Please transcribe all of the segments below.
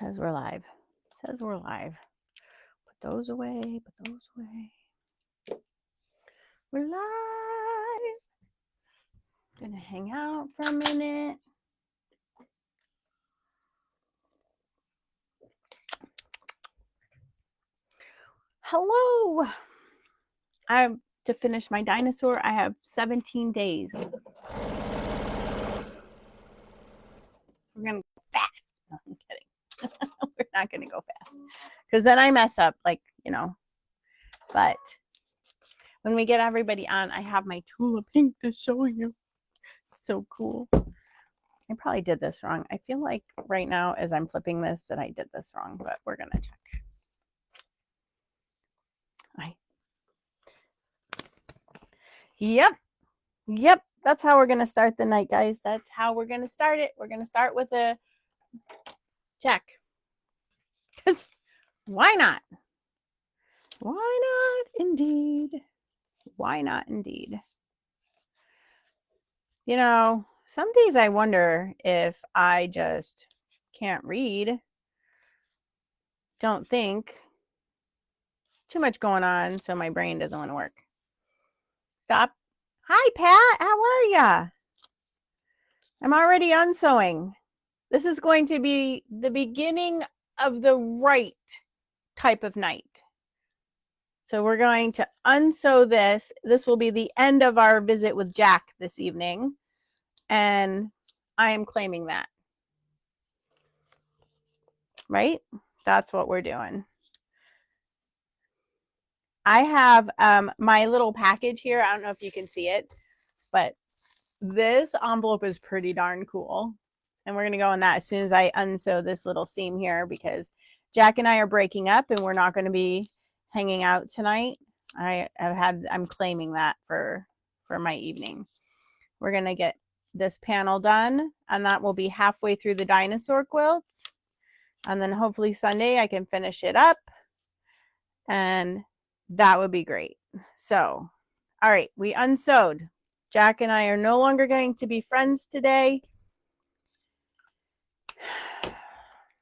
says we're live. It says we're live. Put those away. Put those away. We're live. Gonna hang out for a minute. Hello. I have to finish my dinosaur. I have 17 days. We're gonna go fast. No, I'm kidding. We're not gonna go fast because then I mess up, like, you know. But when we get everybody on, I have my Tula Pink to show you. So cool. I probably did this wrong. I feel like right now as I'm flipping this that I did this wrong, but we're gonna check. Yep. That's how we're gonna start the night, guys. That's how we're gonna start it. We're gonna start with a check. Because why not? Why not indeed? Why not indeed? You know, some days I wonder if I just can't read, don't think, too much going on, so my brain doesn't want to work. Stop. Hi, Pat. How are ya? I'm already unsewing. This is going to be the beginning of the right type of night. So we're going to unsew this. This will be the end of our visit with Jack this evening. And I am claiming that. Right? That's what we're doing. I have my little package here. I don't know if you can see it, but this envelope is pretty darn cool. And we're going to go in that as soon as I unsew this little seam here, because Jack and I are breaking up and we're not going to be hanging out tonight. I'm claiming that for my evening. We're going to get this panel done, and that will be halfway through the dinosaur quilts. And then hopefully Sunday I can finish it up, and that would be great. So, all right, we unsewed. Jack and I are no longer going to be friends today.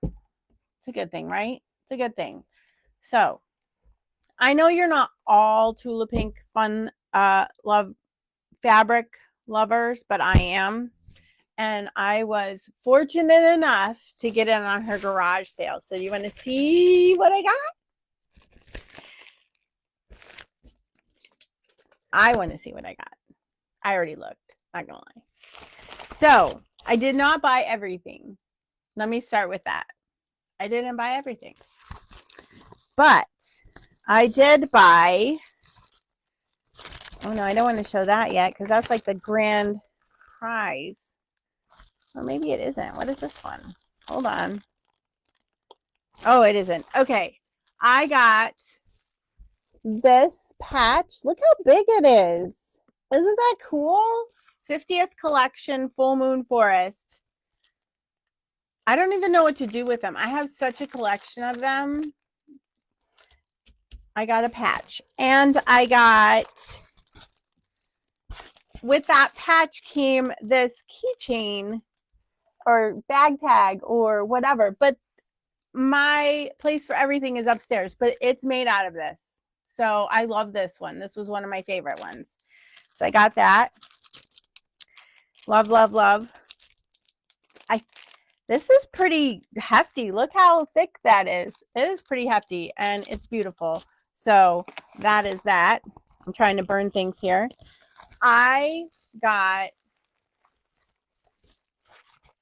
It's a good thing, right? It's a good thing. So, I know you're not all Tula Pink fun love fabric lovers, but I am. And I was fortunate enough to get in on her garage sale. So you want to see what I got? I want to see what I got. I already looked, not gonna lie. So I did not buy everything. Let me start with that. I didn't buy everything. But I did buy, oh no, I don't want to show that yet because that's like the grand prize. Or maybe it isn't. What is this one? Hold on. Oh, it isn't. Okay. I got this patch. Look how big it is. Isn't that cool? 50th collection Full Moon Forest. I don't even know what to do with them. I have such a collection of them. I got a patch. And I got, with that patch came this keychain or bag tag or whatever, but my place for everything is upstairs, but it's made out of this. So I love this one. This was one of my favorite ones. So I got that. Love, love, love. This is pretty hefty. Look how thick that is. It is pretty hefty and it's beautiful. So that is that. I'm trying to burn things here. I got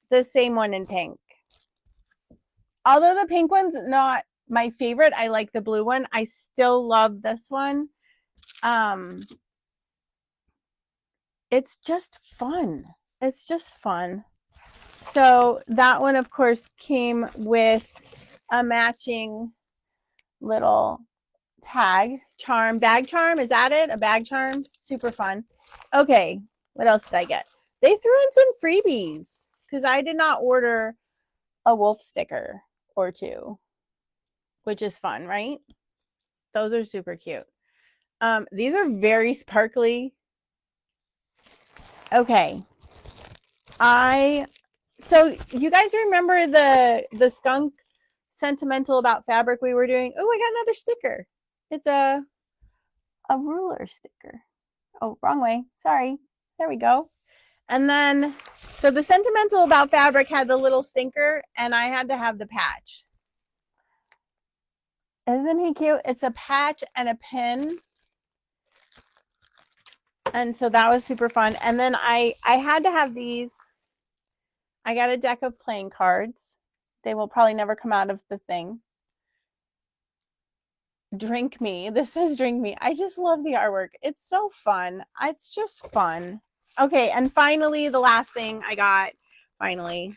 the same one in pink. Although the pink one's not my favorite, I like the blue one. I still love this one. It's just fun. It's just fun. So that one, of course, came with a matching little tag charm, bag charm. Is that it? A bag charm? Super fun. Okay, what else did I get? They threw in some freebies because I did not order a wolf sticker or two, which is fun, right? Those are super cute. These are very sparkly. Okay. So you guys remember the skunk sentimental about fabric we were doing. Oh, I got another sticker. It's a ruler sticker. Oh, wrong way. Sorry. There we go. And then, so the sentimental about fabric had the little stinker, and I had to have the patch. Isn't he cute? It's a patch and a pin. And so that was super fun. And then I had to have these. I got a deck of playing cards. They will probably never come out of the thing. Drink Me. This says Drink Me. I just love the artwork. It's so fun. It's just fun. Okay, and finally, the last thing I got, finally,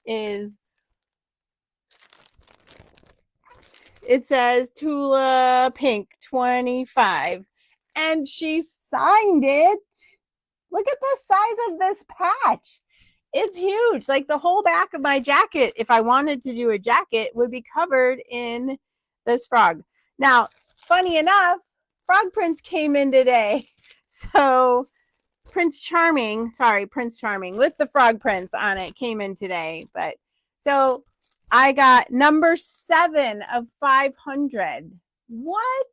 is it says Tula Pink 25. And she signed it. Look at the size of this patch. It's huge. Like the whole back of my jacket, if I wanted to do a jacket, would be covered in this frog. Now, funny enough, frog prints came in today. So Prince Charming with the frog prints on it came in today. But so I got number 7 of 500. What?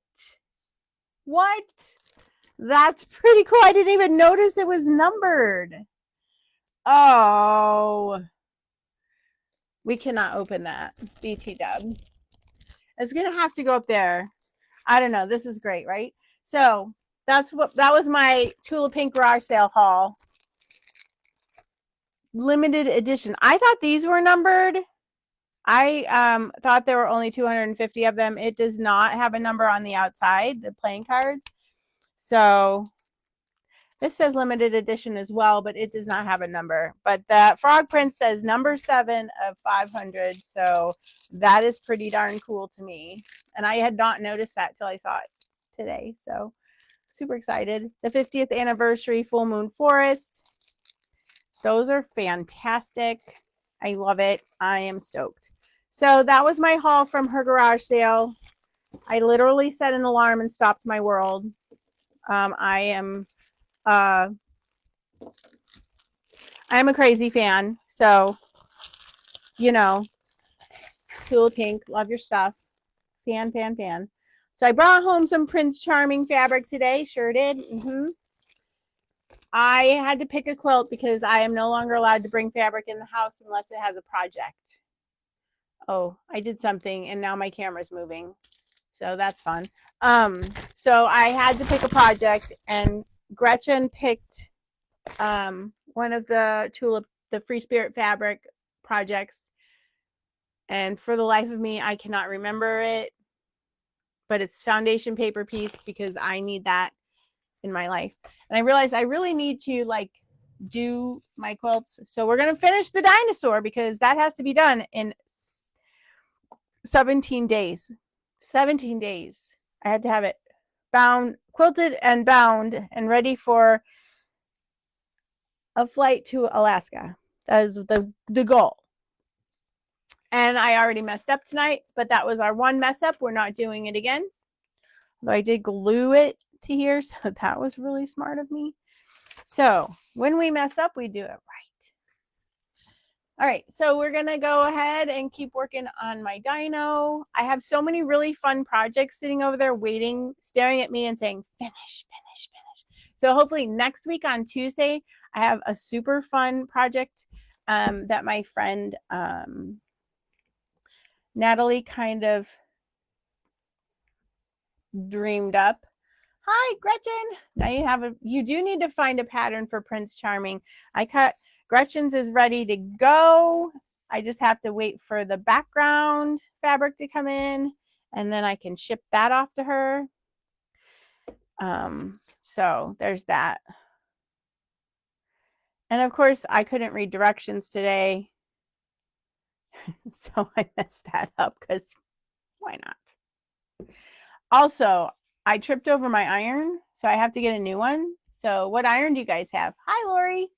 That's pretty cool. I didn't even notice it was numbered. Oh, we cannot open that. BT dub. It's gonna have to go up there. I don't know. This is great, right? So that was my Tula Pink garage sale haul. Limited edition. I thought these were numbered. I thought there were only 250 of them. It does not have a number on the outside, the playing cards. So this says limited edition as well, but it does not have a number. But the frog print says number 7 of 500. So that is pretty darn cool to me. And I had not noticed that till I saw it today. So super excited. The 50th anniversary Full Moon Forest. Those are fantastic. I love it. I am stoked. So that was my haul from her garage sale. I literally set an alarm and stopped my world. I am a crazy fan. So, you know, Tula Pink, love your stuff. Fan. So I brought home some Prince Charming fabric today. Sure did. I had to pick a quilt because I am no longer allowed to bring fabric in the house unless it has a project. Oh, I did something and now my camera's moving. So that's fun. So I had to pick a project, and Gretchen picked one of the Free Spirit fabric projects. And for the life of me, I cannot remember it. But it's foundation paper piece because I need that in my life. And I realized I really need to like do my quilts. So we're going to finish the dinosaur because that has to be done in 17 days. 17 days. I had to have it bound, quilted and bound and ready for a flight to Alaska. That is the goal. And I already messed up tonight, but that was our one mess up. We're not doing it again. Though I did glue it to here, so that was really smart of me. So when we mess up, we do it right. All right, so we're gonna go ahead and keep working on my dino. I have so many really fun projects sitting over there waiting, staring at me and saying, finish. So hopefully next week on Tuesday, I have a super fun project that my friend Natalie kind of dreamed up. Hi, Gretchen. Now you do need to find a pattern for Prince Charming. I cut Gretchen's is ready to go. I just have to wait for the background fabric to come in, and then I can ship that off to her. So there's that. And of course, I couldn't read directions today. So I messed that up because why not? Also, I tripped over my iron, so I have to get a new one. So what iron do you guys have? Hi, Lori.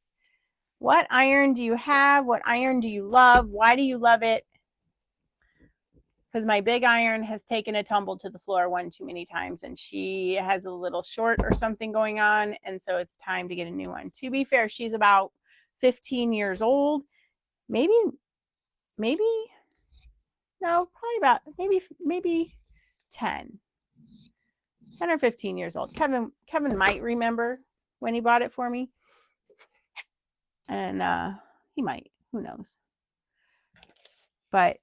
What iron do you have? What iron do you love? Why do you love it? Because my big iron has taken a tumble to the floor one too many times, and she has a little short or something going on, and so it's time to get a new one. To be fair, she's about 15 years old. Maybe No, probably about maybe 10 or 15 years old. Kevin might remember when he bought it for me. And he might, who knows. But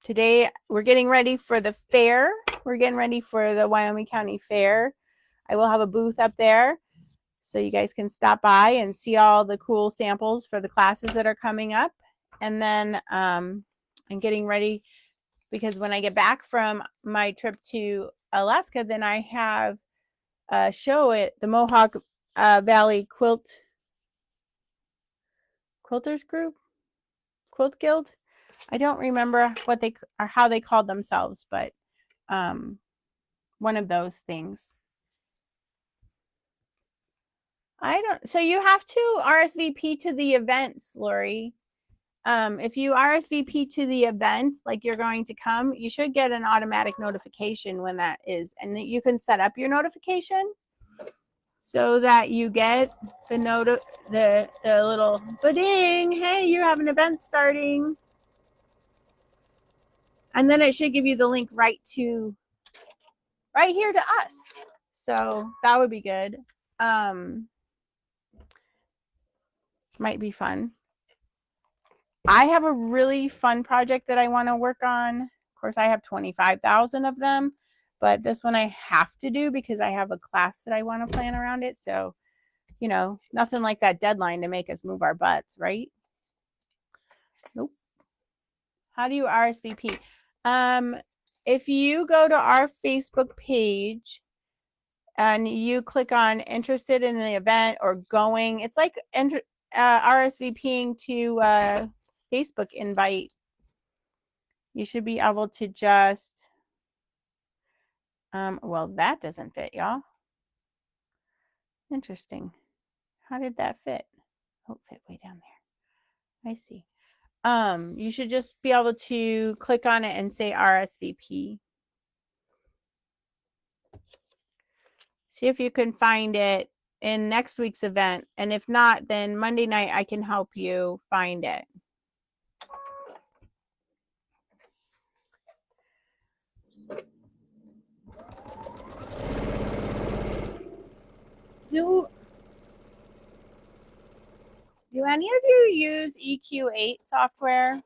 today we're getting ready for the fair. We're getting ready for the Wyoming County Fair. I will have a booth up there so you guys can stop by and see all the cool samples for the classes that are coming up. And then I'm getting ready because when I get back from my trip to Alaska, then I have a show at the Mohawk Valley Quilters Group, Quilt Guild. I don't remember what they or how they called themselves, but one of those things. I don't. So you have to RSVP to the events, Lori. If you RSVP to the event, like you're going to come, you should get an automatic notification when that is, and you can set up your notification so that you get the the little ding. Hey, you have an event starting, and then it should give you the link right here to us. So that would be good. Might be fun. I have a really fun project that I want to work on. Of course, I have 25,000 of them, but this one I have to do because I have a class that I want to plan around it. So, you know, nothing like that deadline to make us move our butts, right? Nope. How do you RSVP? If you go to our Facebook page and you click on interested in the event or going, it's like RSVPing to Facebook invite. You should be able to just, well, that doesn't fit, y'all. Interesting. How did that fit? Oh, it fit way down there. I see. You should just be able to click on it and say RSVP. See if you can find it in next week's event. And if not, then Monday night I can help you find it. Do any of you use EQ8 software?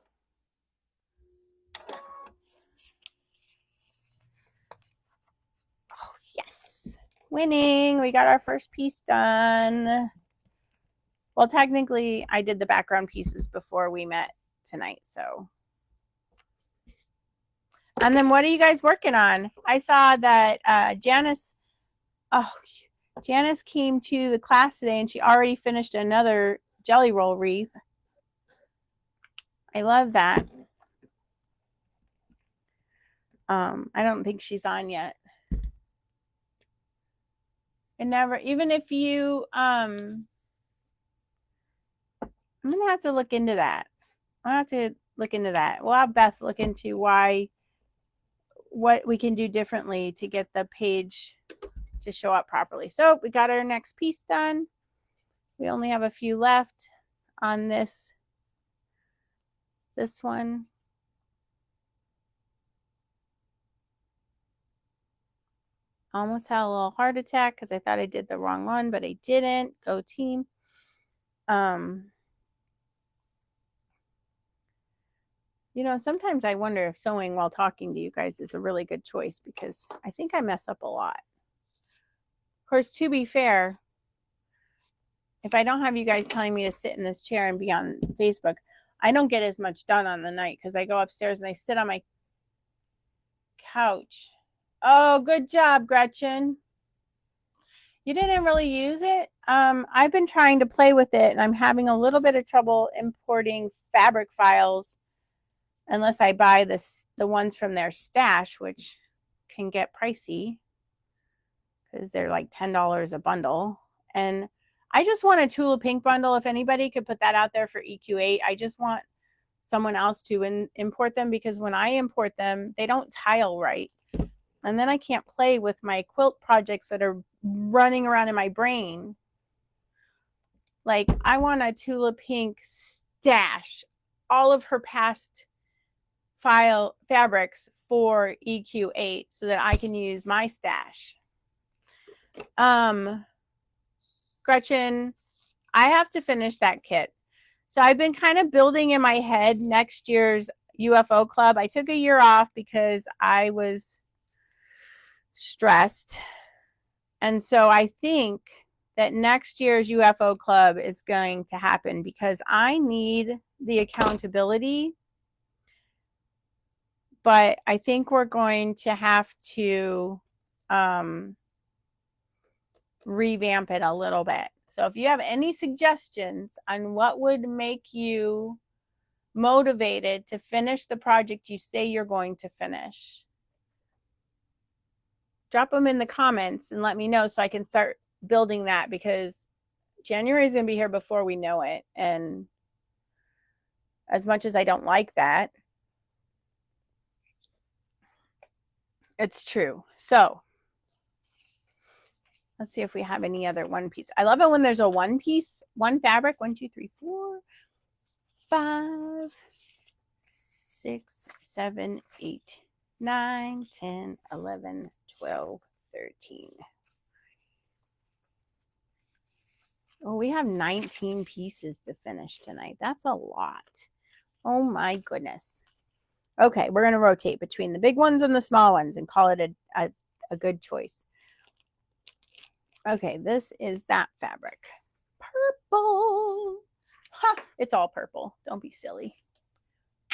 Oh, yes. Winning. We got our first piece done. Well, technically, I did the background pieces before we met tonight, so. And then what are you guys working on? I saw that Janice came to the class today and she already finished another jelly roll wreath. I love that. I don't think she's on yet. And never, even if you, I'm going to have to look into that. I'll have to look into that. We'll have Beth look into what we can do differently to get the page to show up properly. So we got our next piece done. We only have a few left on this one. Almost had a little heart attack because I thought I did the wrong one, but I didn't. Go team. You know, sometimes I wonder if sewing while talking to you guys is a really good choice because I think I mess up a lot. Of course, to be fair, if I don't have you guys telling me to sit in this chair and be on Facebook, I don't get as much done on the night because I go upstairs and I sit on my couch. Oh, good job, Gretchen. You didn't really use it? I've been trying to play with it and I'm having a little bit of trouble importing fabric files unless I buy the ones from their stash, which can get pricey because they're like $10 a bundle. And I just want a Tula Pink bundle. If anybody could put that out there for EQ8, I just want someone else to import them because when I import them, they don't tile right. And then I can't play with my quilt projects that are running around in my brain. Like I want a Tula Pink stash all of her past file fabrics for EQ8 so that I can use my stash. Gretchen, I have to finish that kit. So I've been kind of building in my head next year's UFO club. I took a year off because I was stressed. And so I think that next year's UFO club is going to happen because I need the accountability. But I think we're going to have to revamp it a little bit. So if you have any suggestions on what would make you motivated to finish the project you say you're going to finish, drop them in the comments and let me know so I can start building that, because January is going to be here before we know it. And as much as I don't like that, it's true. So let's see if we have any other one piece. I love it when there's a one piece, one fabric. 1, 2, 3, 4, 5, 6, 7, 8, 9, 10, 11, 12, 13. Oh, we have 19 pieces to finish tonight. That's a lot. Oh my goodness. Okay, we're going to rotate between the big ones and the small ones and call it a good choice. Okay, this is that fabric. Purple. Ha, it's all purple. Don't be silly.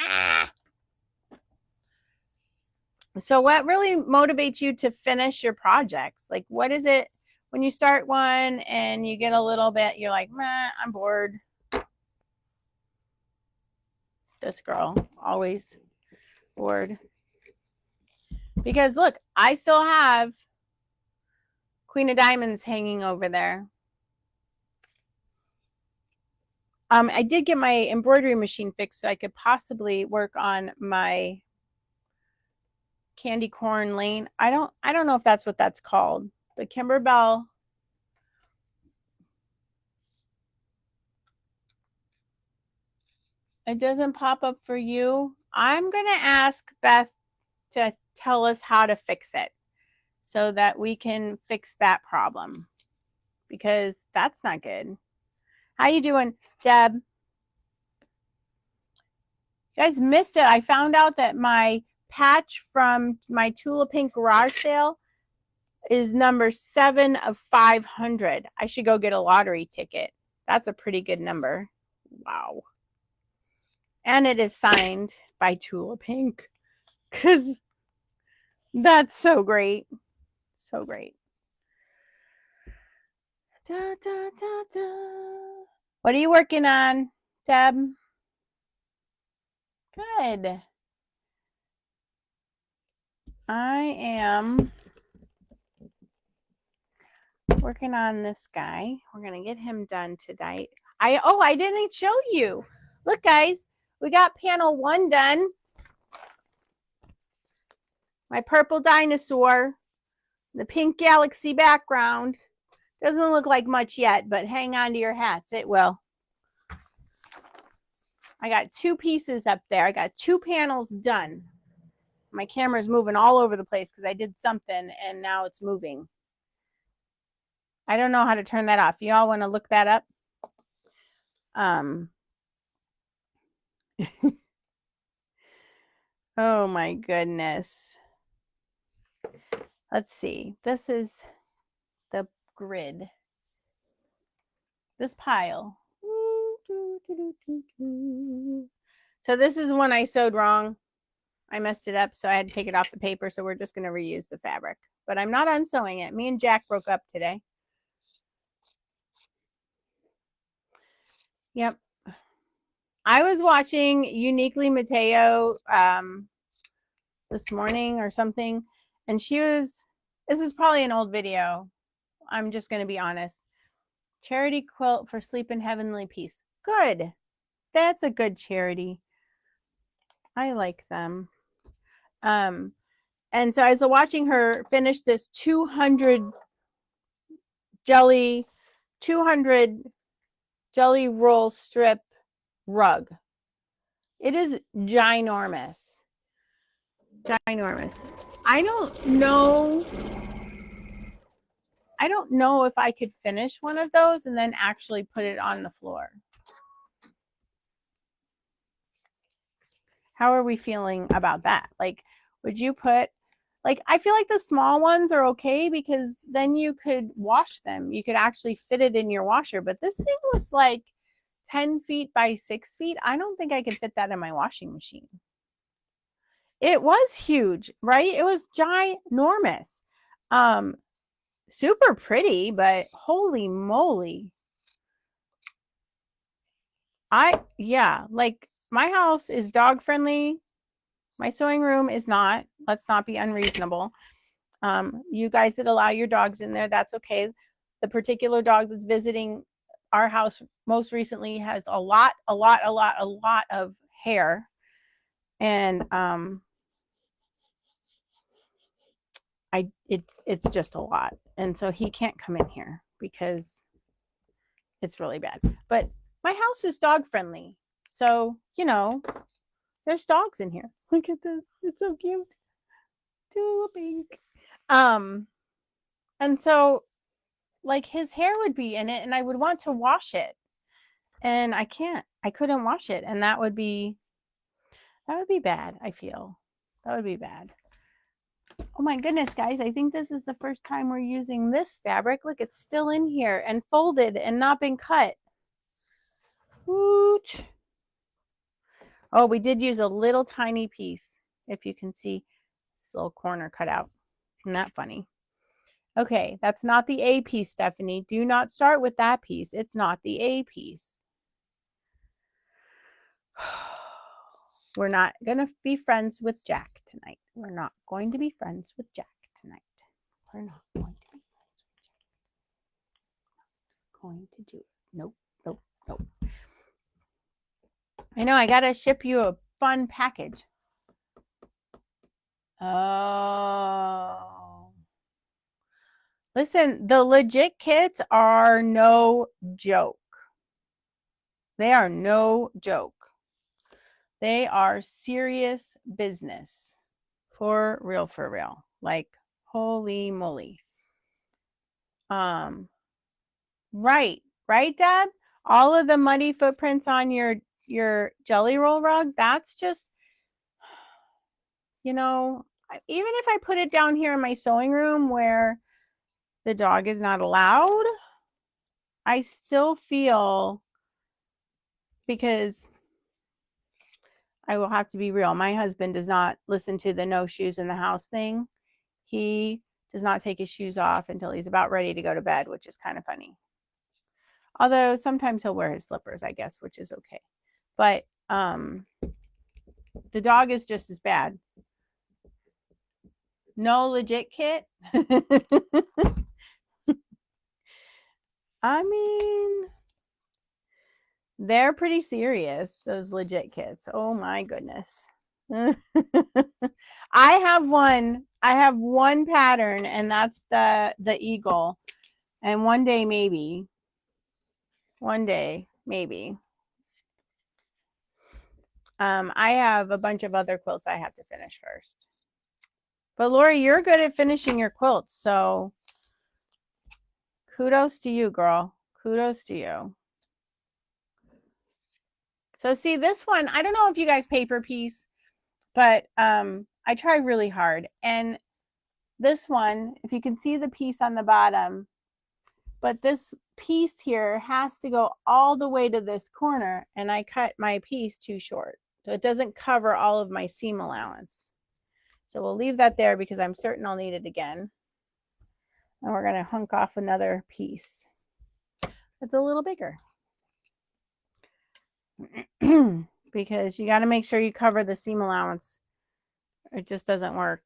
Ah. So what really motivates you to finish your projects? Like, what is it when you start one and you get a little bit, you're like, meh, I'm bored. This girl, always bored. Because look, I still have Queen of Diamonds hanging over there. I did get my embroidery machine fixed so I could possibly work on my Candy Corn Lane. I don't know if that's what that's called. The Kimberbell. It doesn't pop up for you. I'm going to ask Beth to tell us how to fix it so that we can fix that problem, because that's not good. How you doing, Deb? You guys missed it. I found out that my patch from my Tula Pink garage sale is number 7 of 500. I should go get a lottery ticket. That's a pretty good number. Wow. And it is signed by Tula Pink, because that's so great. So great. Da, da, da, da. What are you working on, Deb? Good. I am working on this guy. We're going to get him done tonight. I didn't show you. Look, guys, we got panel 1 done. My purple dinosaur, the pink galaxy background. Doesn't look like much yet, but hang on to your hats. It will. I got 2 pieces up there. I got 2 panels done. My camera's moving all over the place because I did something and now it's moving. I don't know how to turn that off. You all want to look that up? Oh my goodness. Let's see. This is the grid. This pile. So this is one I sewed wrong. I messed it up, so I had to take it off the paper. So we're just going to reuse the fabric. But I'm not unsewing it. Me and Jack broke up today. Yep. I was watching Uniquely Mateo this morning or something, and she was, this is probably an old video. I'm just going to be honest. Charity quilt for sleep in heavenly peace. Good. That's a good charity. I like them. And so I was watching her finish this 200 jelly roll strip rug. It is ginormous. Ginormous. I don't know if I could finish one of those and then actually put it on the floor. How are we feeling about that? Like, would you put, like, I feel like the small ones are okay because then you could wash them. You could actually fit it in your washer. But this thing was like 10 feet by 6 feet. I don't think I could fit that in my washing machine. It was huge, right? It was ginormous. Super pretty, but holy moly. Yeah, like my house is dog friendly. My sewing room is not. Let's not be unreasonable. You guys that allow your dogs in there, that's okay. The particular dog that's visiting our house most recently has a lot of hair. And it's just a lot. And so he can't come in here because it's really bad. But my house is dog friendly. So, you know, there's dogs in here. Look at this. It's so cute. Too pink. And so like his hair would be in it and I would want to wash it. And I couldn't wash it. And that would be bad, I feel. That would be bad. Oh my goodness, guys. I think this is the first time we're using this fabric. Look, it's still in here and folded and not been cut. Woot. Oh, we did use a little tiny piece, if you can see this little corner cut out. Isn't that funny? Okay, that's not the A piece, Stephanie. Do not start with that piece. It's not the A piece. We're not going to be friends with Jack tonight. We're not going to be friends with Jack tonight. We're not going to be friends with Jack. Not going to do it. Nope, nope, nope. I know, I got to ship you a fun package. Oh. Listen, the legit kits are no joke. They are no joke. They are serious business. For real, for real. Like, holy moly. Right, Dad? All of the muddy footprints on your jelly roll rug, that's just, you know, even if I put it down here in my sewing room where the dog is not allowed, I still feel, because I will have to be real, my husband does not listen to the no shoes in the house thing. He does not take his shoes off until he's about ready to go to bed, which is kind of funny. Although sometimes he'll wear his slippers, I guess, which is okay. But the dog is just as bad. No legit kit. I mean, they're pretty serious, those legit kits. Oh my goodness. I have one pattern, and that's the eagle. And one day maybe I have a bunch of other quilts I have to finish first. But Lori, you're good at finishing your quilts, so kudos to you, girl. Kudos to you. So see this one, I don't know if you guys paper piece, but I try really hard. And this one, if you can see the piece on the bottom, but this piece here has to go all the way to this corner, and I cut my piece too short. So it doesn't cover all of my seam allowance. So we'll leave that there because I'm certain I'll need it again. And we're going to hunk off another piece that's a little bigger. Because you got to make sure you cover the seam allowance. It just doesn't work.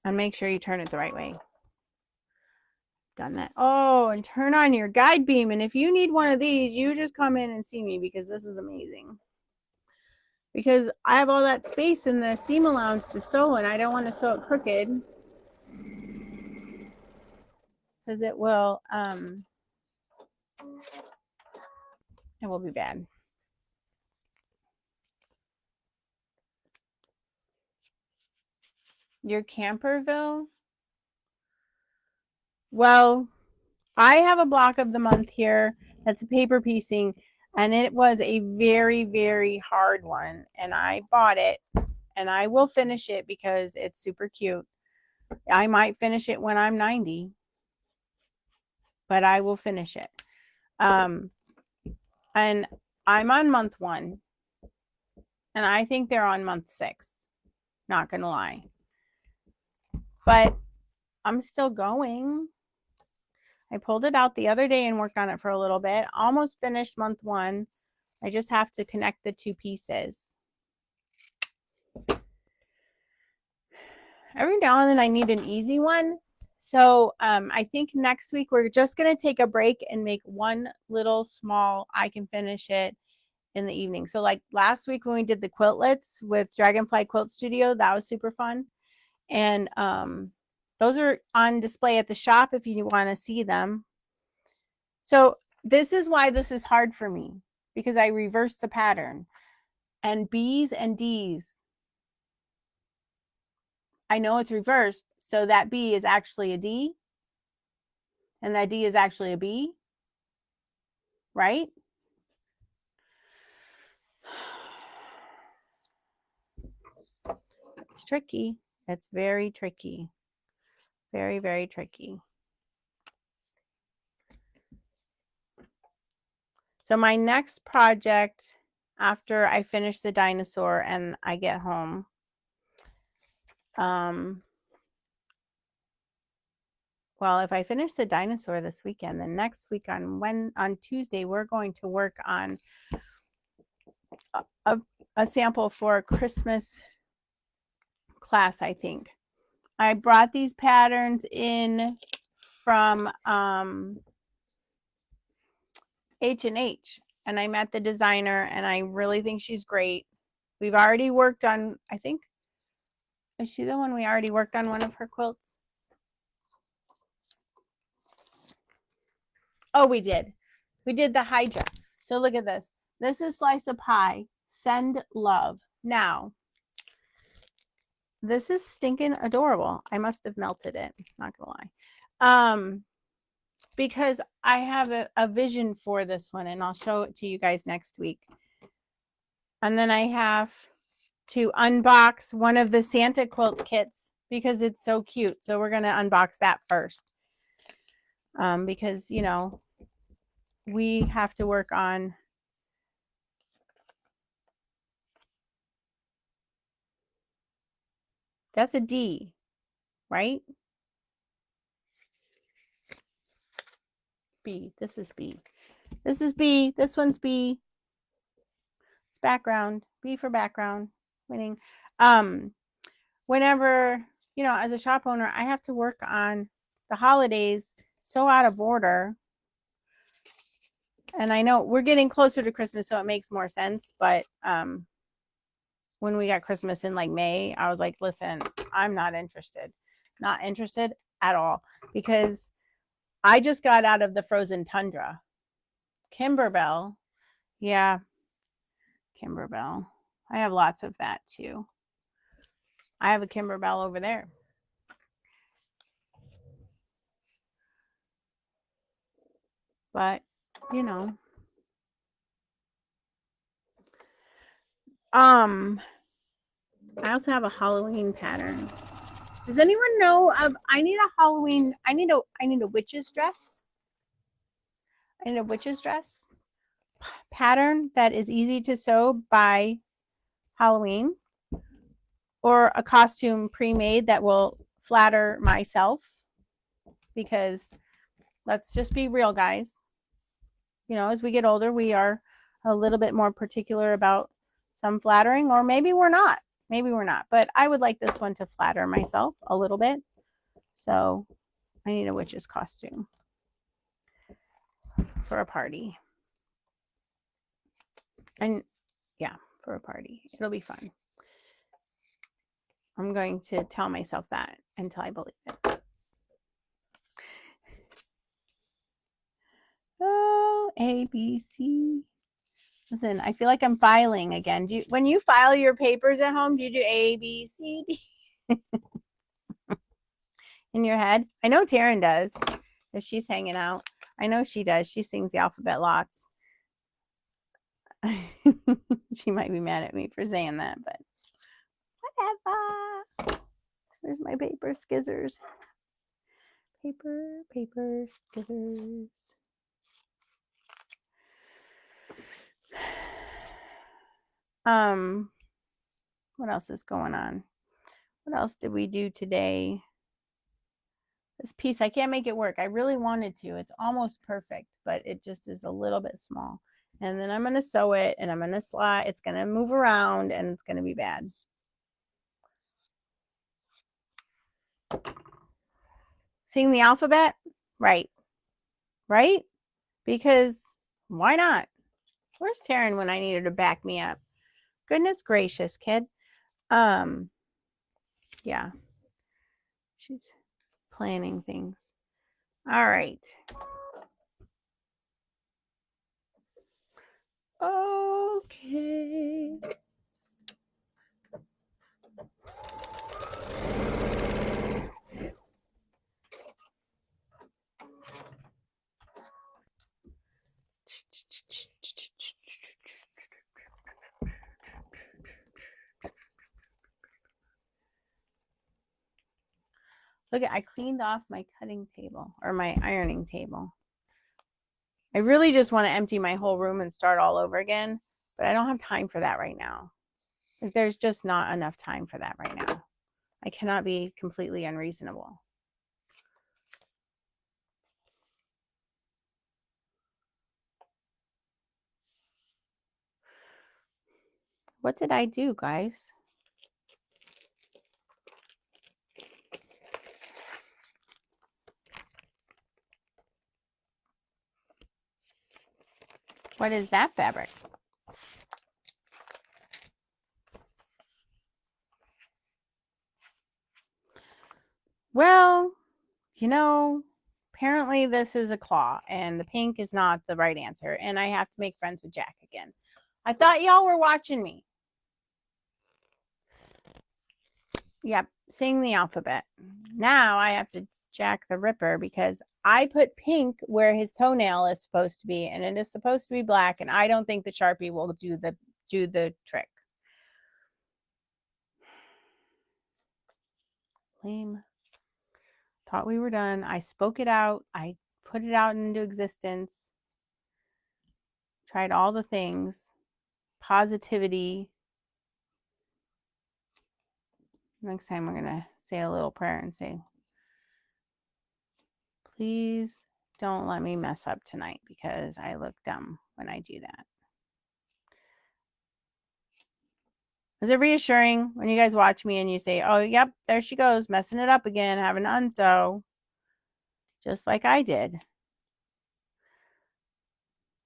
And make sure you turn it the right way. Done that. Oh, and turn on your guide beam. And if you need one of these, you just come in and see me because this is amazing. Because I have all that space in the seam allowance to sew, and I don't want to sew it crooked. Because it will It will be bad. Your Camperville? Well, I have a block of the month here that's a paper piecing, and it was a very, very hard one. And I bought it, and I will finish it because it's super cute. I might finish it when I'm 90, but I will finish it. And I'm on month 1, and I think they're on month 6. Not gonna lie, but I'm still going. I pulled it out the other day and worked on it for a little bit. Almost finished month 1. I just have to connect the 2 pieces. Every now and then I need an easy one. So I think next week we're just going to take a break and make one little small, I can finish it in the evening. So like last week when we did the quiltlets with Dragonfly Quilt Studio, that was super fun. And those are on display at the shop if you want to see them. So this is why this is hard for me, because I reversed the pattern. And B's and D's, I know it's reversed, so that B is actually a D, and that D is actually a B, right? It's tricky. It's very tricky. Very, very tricky. So my next project after I finish the dinosaur and I get home, well, if I finish the dinosaur this weekend, then next week on Tuesday, we're going to work on a sample for a Christmas class, I think. I brought these patterns in from H&H, and I met the designer, and I really think she's great. We've already worked on, I think, is she the one we already worked on one of her quilts? Oh, we did. We did the Hydra. So look at this. This is Slice of Pie. Send love. Now, this is stinking adorable. I must have melted it. Not gonna lie. Because I have a vision for this one, and I'll show it to you guys next week. And then I have to unbox one of the Santa quilt kits because it's so cute. So we're going to unbox that first. Because, you know, we have to work on that's a D, right? B. This is B. This is B. This one's B. It's background. B for background. Winning. Whenever, you know, as a shop owner, I have to work on the holidays so out of order. And I know we're getting closer to Christmas, so it makes more sense. But when we got Christmas in like May, I was like, listen, I'm not interested. Not interested at all. Because I just got out of the frozen tundra. Kimberbell. Yeah. Kimberbell. I have lots of that too. I have a Kimberbell over there. But, you know. I also have a Halloween pattern. Does anyone know of I need a Halloween, I need a witch's dress. I need a witch's dress pattern that is easy to sew by Halloween, or a costume pre-made that will flatter myself, because let's just be real, guys. You know, as we get older, we are a little bit more particular about some flattering, or maybe we're not. Maybe we're not. But I would like this one to flatter myself a little bit. So I need a witch's costume for a party. And yeah, for a party. It'll be fun. I'm going to tell myself that until I believe it. A, B, C. Listen, I feel like I'm filing again. When you file your papers at home, do you do A, B, C, D in your head? I know Taryn does if she's hanging out. I know she does. She sings the alphabet lots. She might be mad at me for saying that, but whatever. Where's my paper skizzers? Paper, skizzers. What else is going on? What else did we do today? This piece, I can't make it work. I really wanted to. It's almost perfect, but it just is a little bit small. And then I'm going to sew it and I'm going to slide. It's going to move around and it's going to be bad. Seeing the alphabet? Right. Right? Because why not? Where's Taryn when I need her to back me up? Goodness gracious, kid. Yeah. She's planning things. All right. Okay. Look, I cleaned off my cutting table or my ironing table. I really just want to empty my whole room and start all over again, but I don't have time for that right now. There's just not enough time for that right now. I cannot be completely unreasonable. What did I do, guys? What is that fabric? Well, you know, apparently this is a claw and the pink is not the right answer. And I have to make friends with Jack again. I thought y'all were watching me. Yep, sing the alphabet. Now I have to Jack the Ripper because I put pink where his toenail is supposed to be and it is supposed to be black, and I don't think the Sharpie will do the trick. Lame. Thought we were done. I spoke it out. I put it out into existence. Tried all the things. Positivity. Next time we're going to say a little prayer and say, please don't let me mess up tonight because I look dumb when I do that. Is it reassuring when you guys watch me and you say, oh, yep, there she goes, messing it up again, having to unsew, just like I did.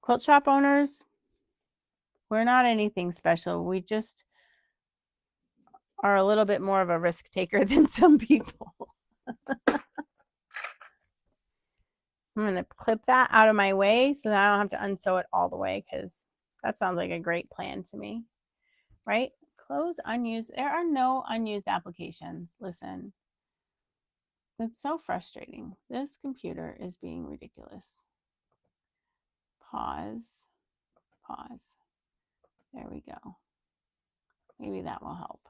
Quilt shop owners, we're not anything special. We just are a little bit more of a risk taker than some people. I'm going to clip that out of my way so that I don't have to unsew it all the way, because that sounds like a great plan to me, right? Close unused. There are no unused applications. Listen, it's so frustrating. This computer is being ridiculous. Pause. There we go. Maybe that will help.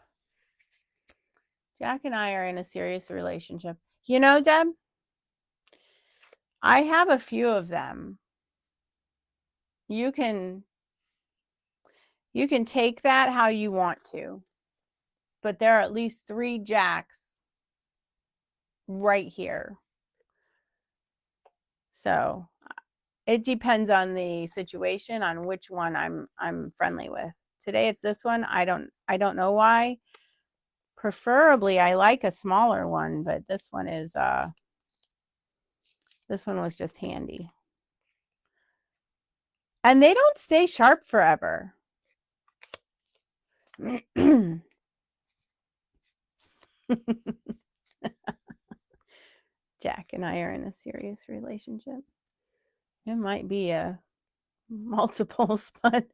Jack and I are in a serious relationship. You know, Deb, I have a few of them. You can take that how you want to, but there are at least 3 Jacks right here. So it depends on the situation, on which one I'm friendly with. Today it's this one. I don't know why. Preferably I like a smaller one, but this one was just handy. And they don't stay sharp forever. Jack and I are in a serious relationship. It might be a Multiples, but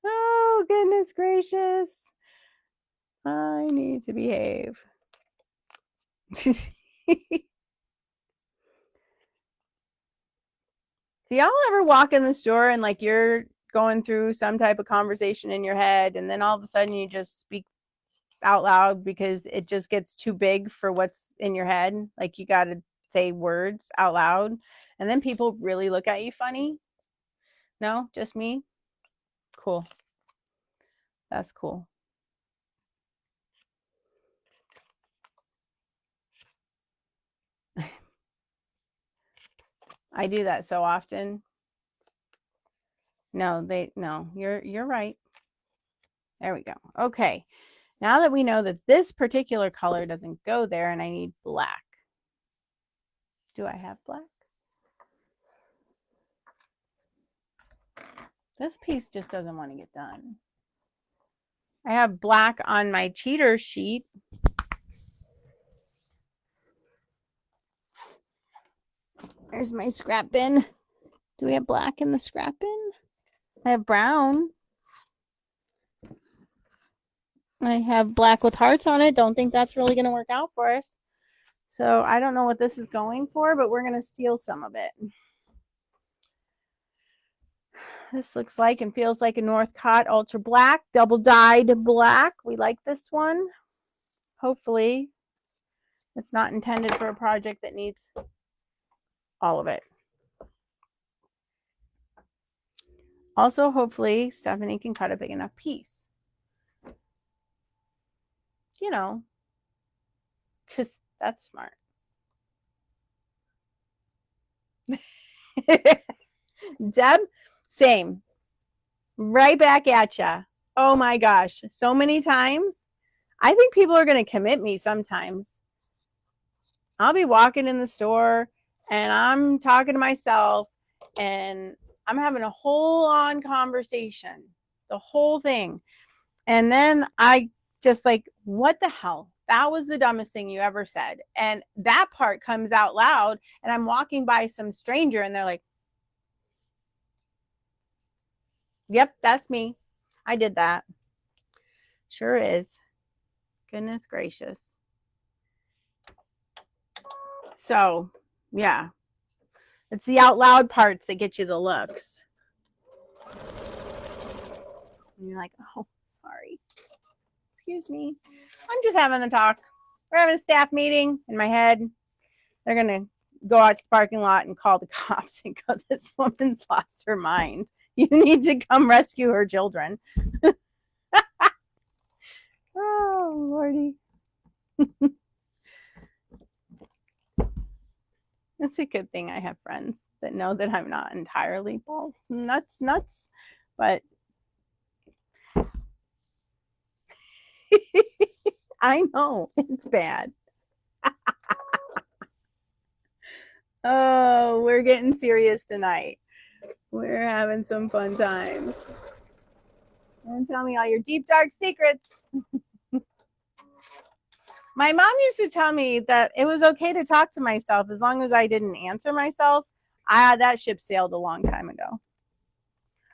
oh, goodness gracious. I need to behave. Do y'all ever walk in the store and like you're going through some type of conversation in your head and then all of a sudden you just speak out loud because it just gets too big for what's in your head? Like you got to say words out loud and then people really look at you funny? No, just me? Cool. That's cool. I do that so often. No, you're right. There we go. Okay. Now that we know that this particular color doesn't go there and I need black. Do I have black? This piece just doesn't want to get done. I have black on my cheater sheet. There's my scrap bin. Do we have black in the scrap bin? I have brown. I have black with hearts on it. Don't think that's really going to work out for us. So I don't know what this is going for, but we're going to steal some of it. This looks like and feels like a Northcott Ultra Black, double dyed black. We like this one. Hopefully it's not intended for a project that needs all of it. Also, hopefully Stephanie can cut a big enough piece. You know, because that's smart. Deb, same. Right back at ya. Oh my gosh, so many times. I think people are going to commit me sometimes. I'll be walking in the store and I'm talking to myself and I'm having a whole on conversation, the whole thing. And then I just like, what the hell? That was the dumbest thing you ever said. And that part comes out loud and I'm walking by some stranger and they're like, yep, that's me. I did that. Sure is. Goodness gracious. So, yeah. It's the out loud parts that get you the looks. And you're like, oh, sorry. Excuse me. I'm just having a talk. We're having a staff meeting in my head. They're going to go out to the parking lot and call the cops and go, this woman's lost her mind. You need to come rescue her children. Oh, Lordy. It's a good thing I have friends that know that I'm not entirely false nuts, but I know it's bad. Oh, we're getting serious tonight. We're having some fun times. And tell me all your deep, dark secrets. My mom used to tell me that it was okay to talk to myself as long as I didn't answer myself. That ship sailed a long time ago.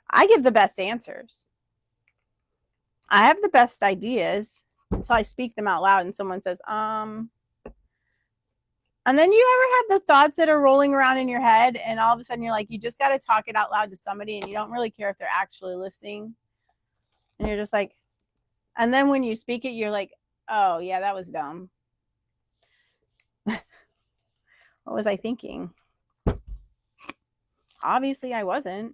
I give the best answers. I have the best ideas until I speak them out loud and someone says, And then you ever have the thoughts that are rolling around in your head and all of a sudden you're like, you just got to talk it out loud to somebody and you don't really care if they're actually listening. And you're just like, and then when you speak it, you're like, oh, yeah, that was dumb. What was I thinking? Obviously, I wasn't.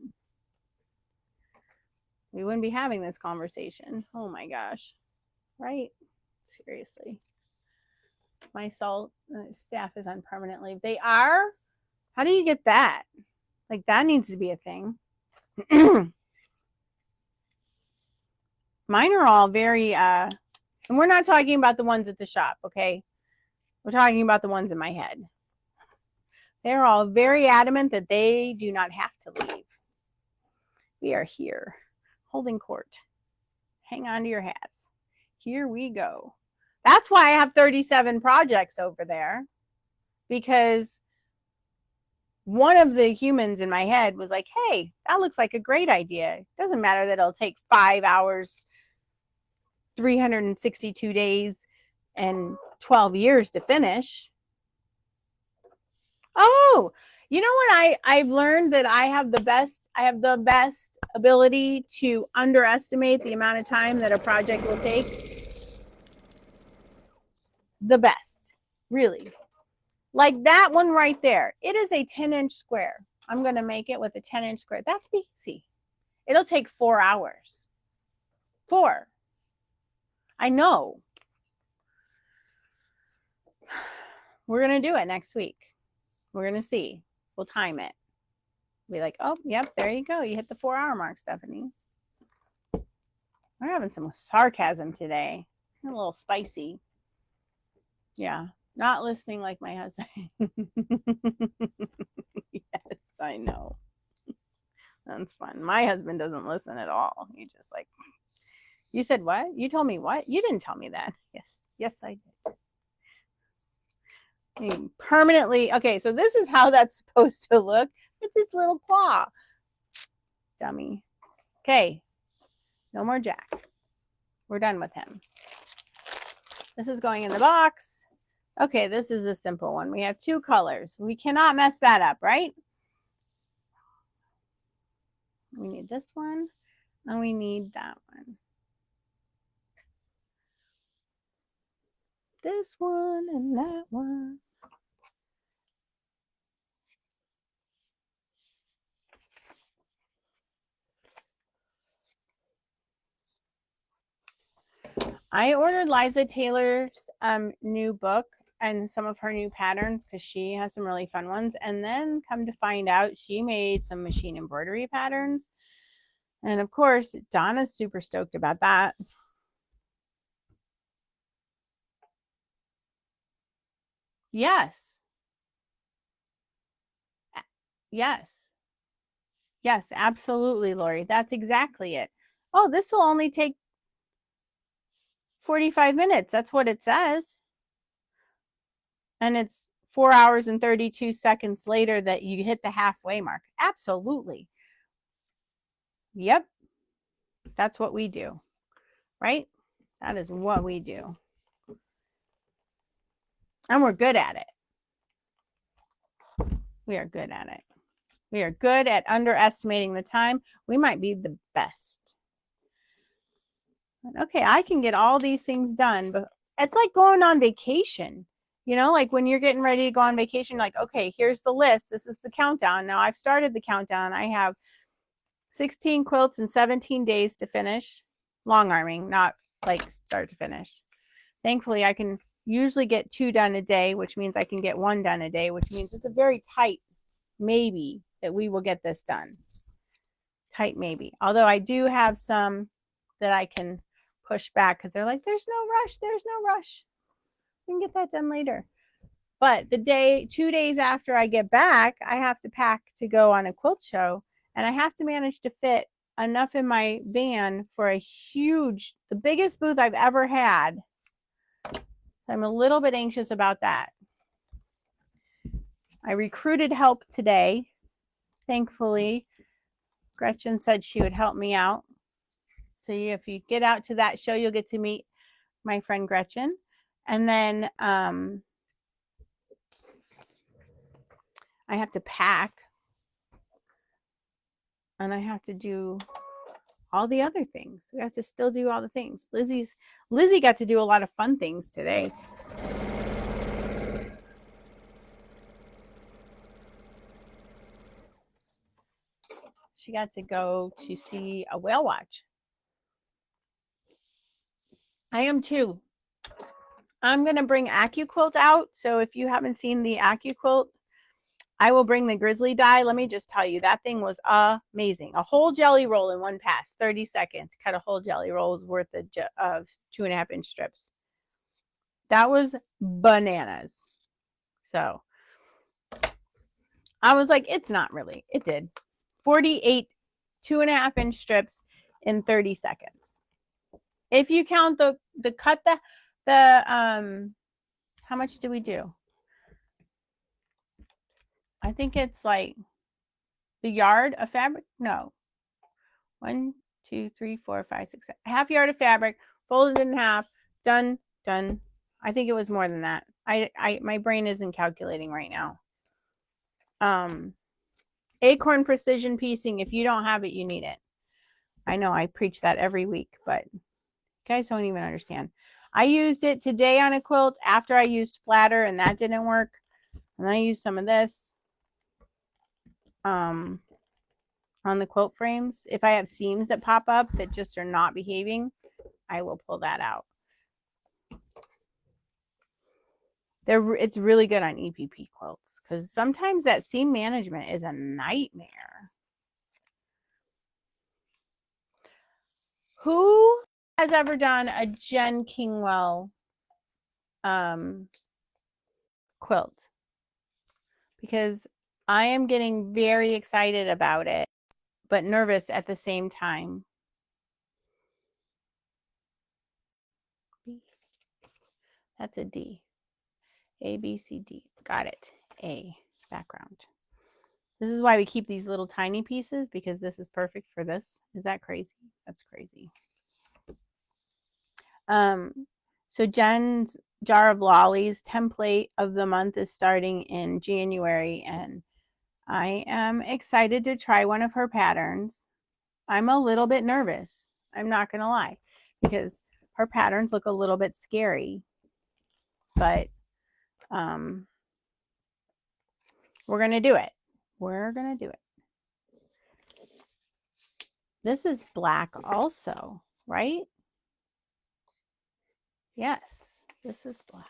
We wouldn't be having this conversation. Oh my gosh. Right? Seriously. My staff is on permanent leave. They are? How do you get that? Like, that needs to be a thing. Mine are all very, and we're not talking about the ones at the shop, okay? We're talking about the ones in my head. They're all very adamant that they do not have to leave. We are here, holding court. Hang on to your hats. Here we go. That's why I have 37 projects over there, because one of the humans in my head was like, hey, that looks like a great idea. It doesn't matter that it'll take 5 hours, 362 days, and 12 years to finish. Oh, you know what I've learned that I have the best ability to underestimate the amount of time that a project will take. The best, really. Like that one right there. It is a 10-inch square. I'm going to make it with a 10-inch square. That's easy. It'll take 4 hours. 4. I know. We're going to do it next week. We're going to see. We'll time it. Be like, oh, yep, there you go. You hit the 4-hour mark, Stephanie. We're having some sarcasm today. A little spicy. Yeah, not listening like my husband. Yes, I know. That's fun. My husband doesn't listen at all. He just like, you said what? You told me what? You didn't tell me that. Yes, yes, I did. Permanently. Okay, so this is how that's supposed to look. It's his little claw. Dummy. Okay, no more Jack. We're done with him. This is going in the box. Okay, this is a simple one. We have 2 colors. We cannot mess that up, right? We need this one, and we need that one. This one and that one. I ordered Liza Taylor's new book and some of her new patterns because she has some really fun ones. And then come to find out, she made some machine embroidery patterns. And of course, Donna's super stoked about that. Yes. Yes. Yes, absolutely, Lori. That's exactly it. Oh, this will only take 45 minutes. That's what it says. And it's 4 hours and 32 seconds later that you hit the halfway mark. Absolutely. Yep. That's what we do, right? That is what we do. And we're good at it. We are good at it. We are good at underestimating the time. We might be the best. Okay, I can get all these things done, but it's like going on vacation. You know, like when you're getting ready to go on vacation, like, okay, here's the list. This is the countdown. Now I've started the countdown. I have 16 quilts in 17 days to finish. Long arming, not like start to finish. Thankfully, I can usually get 2 done a day, which means I can get 1 done a day, which means it's a very tight maybe that we will get this done. Tight maybe. Although I do have some that I can push back because they're like, there's no rush. There's no rush. We can get that done later. But the day, 2 days after I get back, I have to pack to go on a quilt show, and I have to manage to fit enough in my van for a huge, the biggest booth I've ever had. I'm a little bit anxious about that. I recruited help today. Thankfully, Gretchen said she would help me out. So if you get out to that show, you'll get to meet my friend Gretchen. And then I have to pack. And I have to do all the other things. We have to still do all the things. Lizzie got to do a lot of fun things today. She got to go to see a whale watch. I am too. I'm going to bring AccuQuilt out. So if you haven't seen the AccuQuilt, I will bring the grizzly die. Let me just tell you, that thing was amazing. A whole jelly roll in one pass, 30 seconds. Cut a whole jelly roll's worth of 2.5-inch strips. That was bananas. So I was like, it's not really. It did. 48 2.5-inch strips in 30 seconds. If you count the cut how much do we do? I think it's like the yard of fabric. No, 1, 2, 3, 4, 5, 6, 7. Half yard of fabric, folded in half, done, done. I think it was more than that. My brain isn't calculating right now. Acorn precision piecing. If you don't have it, you need it. I know I preach that every week, but you guys don't even understand. I used it today on a quilt after I used flatter, and that didn't work. And I used some of this on the quilt frames. If I have seams that pop up that just are not behaving, I will pull that out. It's really good on EPP quilts because sometimes that seam management is a nightmare. Who has ever done a Jen Kingwell quilt? Because I am getting very excited about it, but nervous at the same time. That's a D. A, B, C, D. Got it. A, background. This is why we keep these little tiny pieces, because this is perfect for this. Is that crazy? That's crazy. So Jen's Jar of Lollies template of the month is starting in January, and I am excited to try one of her patterns. I'm a little bit nervous. I'm not going to lie, because her patterns look a little bit scary, but we're going to do it. We're going to do it. This is black also, right? Yes, this is black.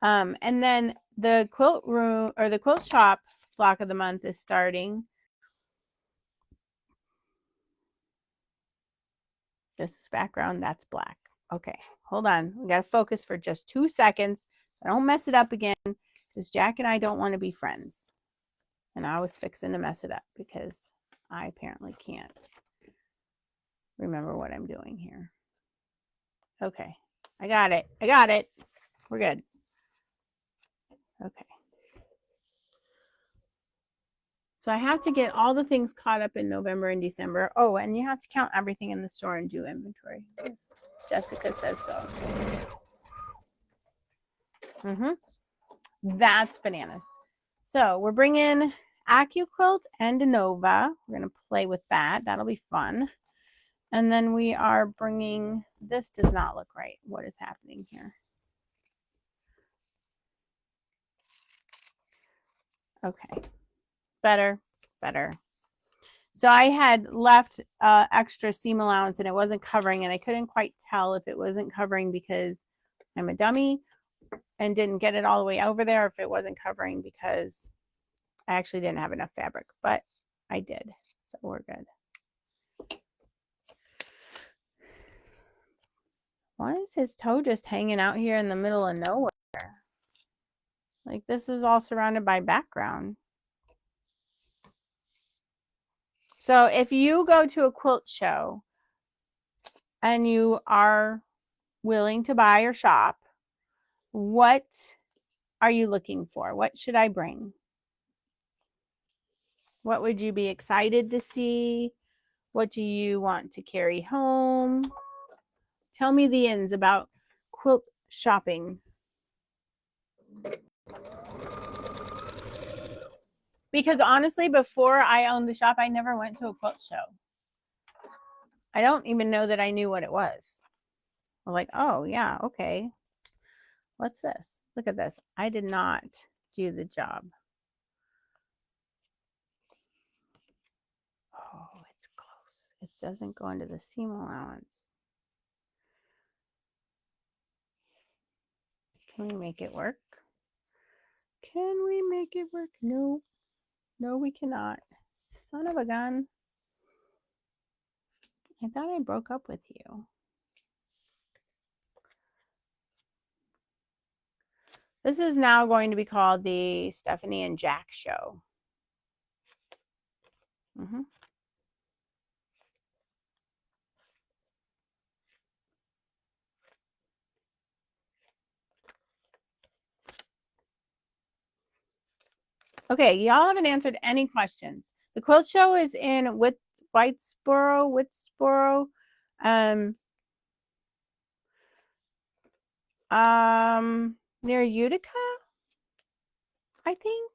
And then the quilt room or the quilt shop block of the month is starting. This is background, that's black. Okay, hold on. We got to focus for just 2 seconds. I don't mess it up again, because Jack and I don't want to be friends. And I was fixing to mess it up because I apparently can't remember what I'm doing here. Okay, I got it. I got it. We're good. Okay. So I have to get all the things caught up in November and December. Oh, and you have to count everything in the store and do inventory. Jessica says so. That's bananas. So we're bringing AccuQuilt and Nova. We're going to play with that. That'll be fun. And then we are bringing, this does not look right. What is happening here? Okay. Better. So I had left extra seam allowance and it wasn't covering, and I couldn't quite tell if it wasn't covering because I'm a dummy and didn't get it all the way over there, or if it wasn't covering because I actually didn't have enough fabric, but I did. So we're good. Why is his toe just hanging out here in the middle of nowhere? Like, this is all surrounded by background. So if you go to a quilt show and you are willing to buy or shop, what are you looking for? What should I bring? What would you be excited to see? What do you want to carry home? Tell me the ins about quilt shopping. Because honestly, before I owned the shop, I never went to a quilt show. I don't even know that I knew what it was. I'm like, oh, yeah, okay. What's this? Look at this. I did not do the job. Oh, it's close. It doesn't go into the seam allowance. Can we make it work? Can we make it work? No. No, we cannot. Son of a gun. I thought I broke up with you. This is now going to be called the Stephanie and Jack show. Okay, y'all haven't answered any questions. The quilt show is in Whitesboro, near Utica, I think.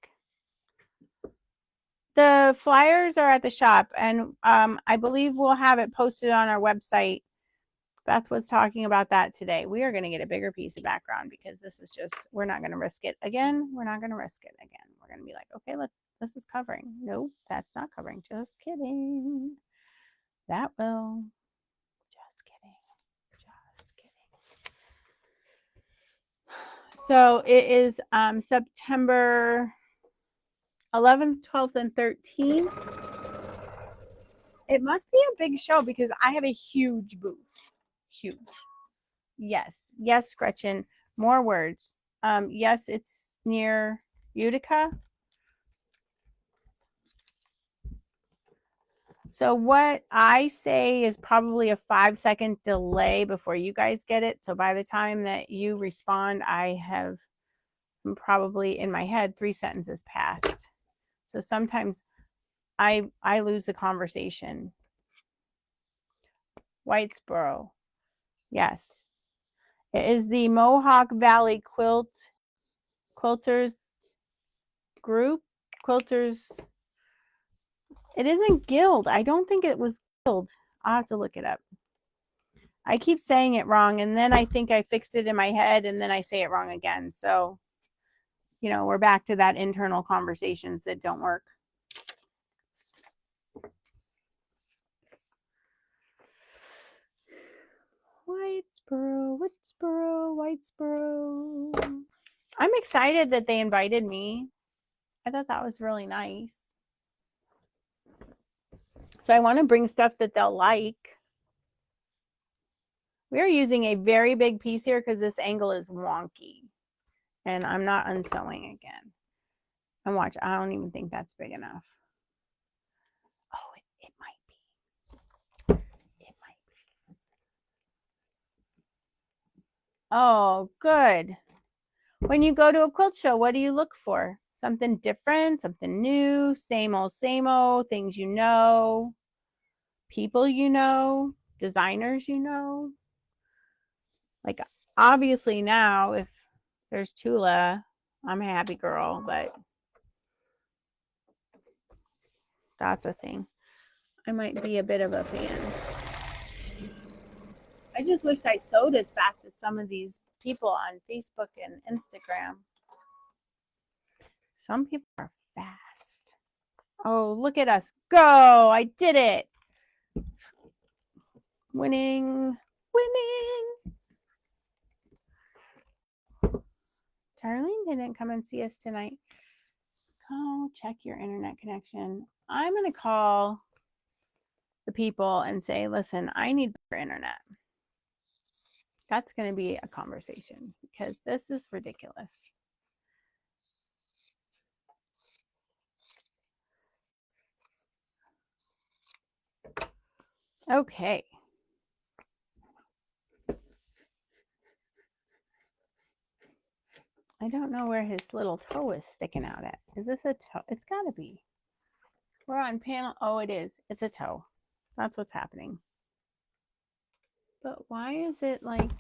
The flyers are at the shop, and I believe we'll have it posted on our website. Beth was talking about that today. We are going to get a bigger piece of background because this is just, we're not going to risk it again. We're not going to risk it again. We're going to be like, okay, look, this is covering. Nope, that's not covering. Just kidding. That will. Just kidding. Just kidding. So it is September 11th, 12th, and 13th. It must be a big show because I have a huge booth. Huge. Yes. Yes, Gretchen. More words. Yes, it's near Utica. So what I say is probably a 5-second delay before you guys get it. So by the time that you respond, I have probably in my head 3 sentences passed. So sometimes I lose the conversation. Whitesboro. Yes. It is the Mohawk Valley Quilters group. Quilters. It isn't guild. I don't think it was guild. I'll have to look it up. I keep saying it wrong, and then I think I fixed it in my head, and then I say it wrong again. So, you know, we're back to that internal conversations that don't work. Whitesboro. I'm excited that they invited me. I thought that was really nice. So I want to bring stuff that they'll like. We're using a very big piece here because this angle is wonky. And I'm not unsewing again. And watch, I don't even think that's big enough. Oh, it might be. It might be. Oh, good. When you go to a quilt show, what do you look for? Something different, something new, same old, things you know, people you know, designers you know. Like, obviously now, if there's Tula, I'm a happy girl, but that's a thing. I might be a bit of a fan. I just wished I sewed as fast as some of these people on Facebook and Instagram. Some people are fast. Oh, look at us go. I did it. Winning. Darlene didn't come and see us tonight. Go check your internet connection. I'm going to call the people and say, listen, I need better internet. That's going to be a conversation because this is ridiculous. Okay. I don't know where his little toe is sticking out at. Is this a toe? It's got to be. We're on panel. Oh, it is. It's a toe. That's what's happening. But why is it like...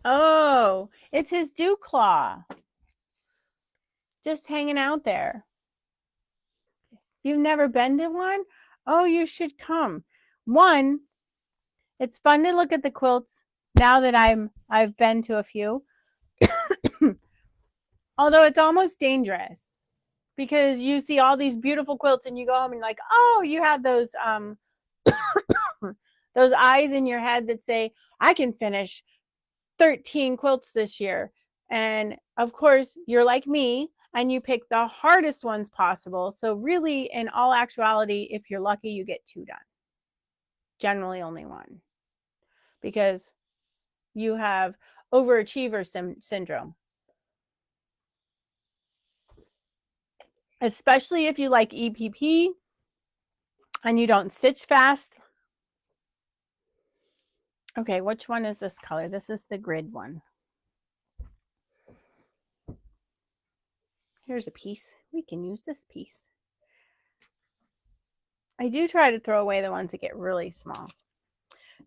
Oh, it's his dew claw. Just hanging out there. You've never been to one? Oh, you should come. One, it's fun to look at the quilts now that I've been to a few. Although it's almost dangerous because you see all these beautiful quilts and you go home and like, oh, you have those those eyes in your head that say, I can finish 13 quilts this year. And of course, you're like me and you pick the hardest ones possible. So really, in all actuality, if you're lucky, you get 2 done. Generally only 1. Because you have overachiever syndrome. Especially if you like EPP and you don't stitch fast. Okay, which one is this color? This is the grid one. Here's a piece. We can use this piece. I do try to throw away the ones that get really small.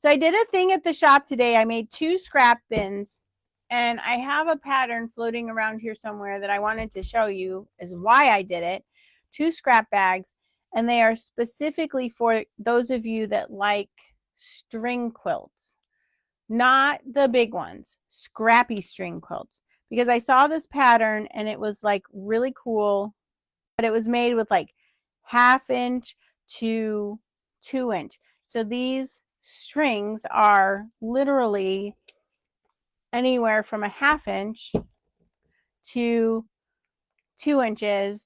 So I did a thing at the shop today. I made 2 scrap bins, and I have a pattern floating around here somewhere that I wanted to show you is why I did it. 2 scrap bags, and they are specifically for those of you that like string quilts, not the big ones, scrappy string quilts, because I saw this pattern and it was like really cool, but it was made with like 1/2 inch to 2 inch. So these strings are literally anywhere from 1/2 inch to 2 inches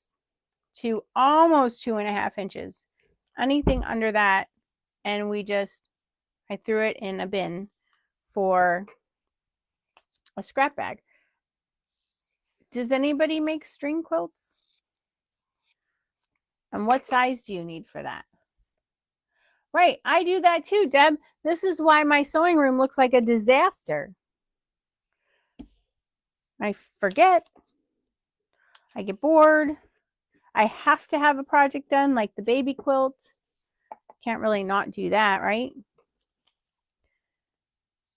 to almost 2.5 inches. Anything under that, and I threw it in a bin for a scrap bag. Does anybody make string quilts? And what size do you need for that? Right, I do that too, Deb. This is why my sewing room looks like a disaster. I forget. I get bored. I have to have a project done, like the baby quilt. Can't really not do that, right?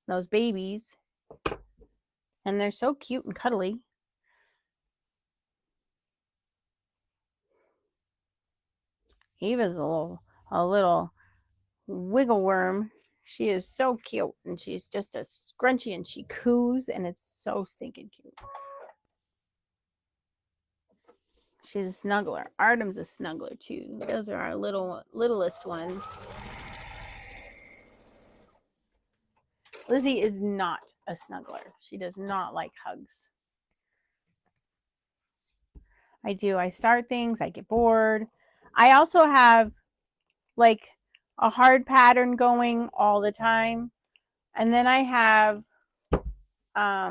Those babies. And they're so cute and cuddly. Eva's a little wiggle worm. She is so cute, and she's just a scrunchy, and she coos, and it's so stinking cute. She's a snuggler. Artem's a snuggler too. Those are our littlest ones. Lizzie is not a snuggler. She does not like hugs. I start things, I get bored. I also have like a hard pattern going all the time. And then I have a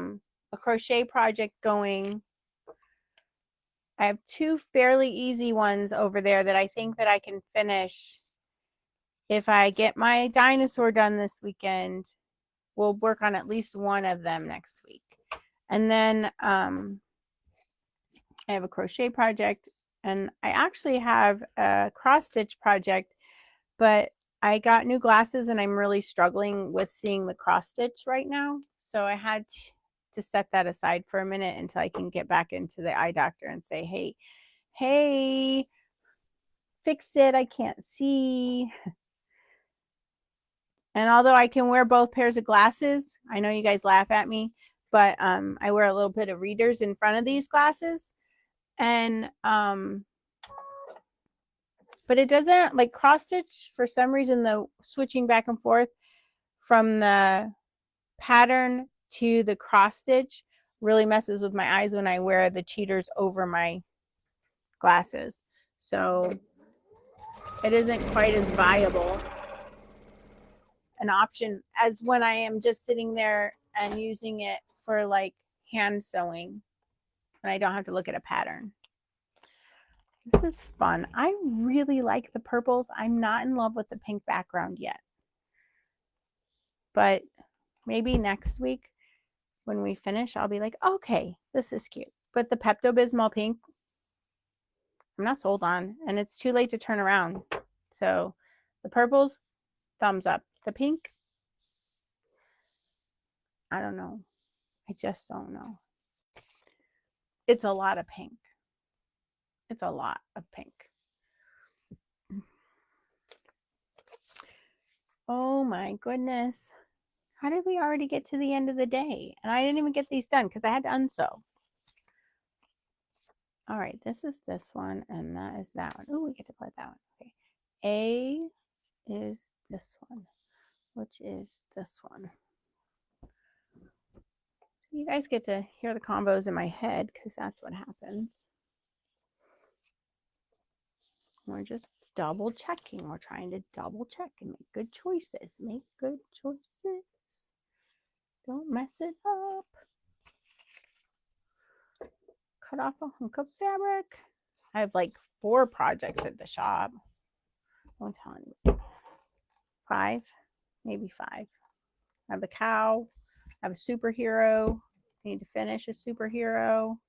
crochet project going. I have 2 fairly easy ones over there that I think that I can finish. If I get my dinosaur done this weekend, we'll work on at least one of them next week. And then I have a crochet project, and I actually have a cross stitch project, but I got new glasses and I'm really struggling with seeing the cross stitch right now. So I had to set that aside for a minute until I can get back into the eye doctor and say, hey, fix it. I can't see. And although I can wear both pairs of glasses, I know you guys laugh at me, but I wear a little bit of readers in front of these glasses. And but it doesn't, like, cross stitch, for some reason the switching back and forth from the pattern to the cross stitch really messes with my eyes when I wear the cheaters over my glasses. So it isn't quite as viable an option as when I am just sitting there and using it for like hand sewing and I don't have to look at a pattern. This is fun. I really like the purples. I'm not in love with the pink background yet. But maybe next week when we finish, I'll be like, okay, this is cute. But the Pepto-Bismol pink, I'm not sold on, and it's too late to turn around. So the purples, thumbs up. The pink, I don't know. I just don't know. It's a lot of pink. It's a lot of pink. Oh my goodness. How did we already get to the end of the day? And I didn't even get these done because I had to unsew. All right, this is this one, and that is that one. Oh, we get to play that one. Okay. A is this one, which is this one. You guys get to hear the combos in my head because that's what happens. We're just double checking. We're trying to double check and make good choices. Make good choices. Don't mess it up. Cut off a hunk of fabric. I have like 4 projects at the shop. Don't tell anybody. 5, maybe 5. I have the cow. I have a superhero. I need to finish a superhero.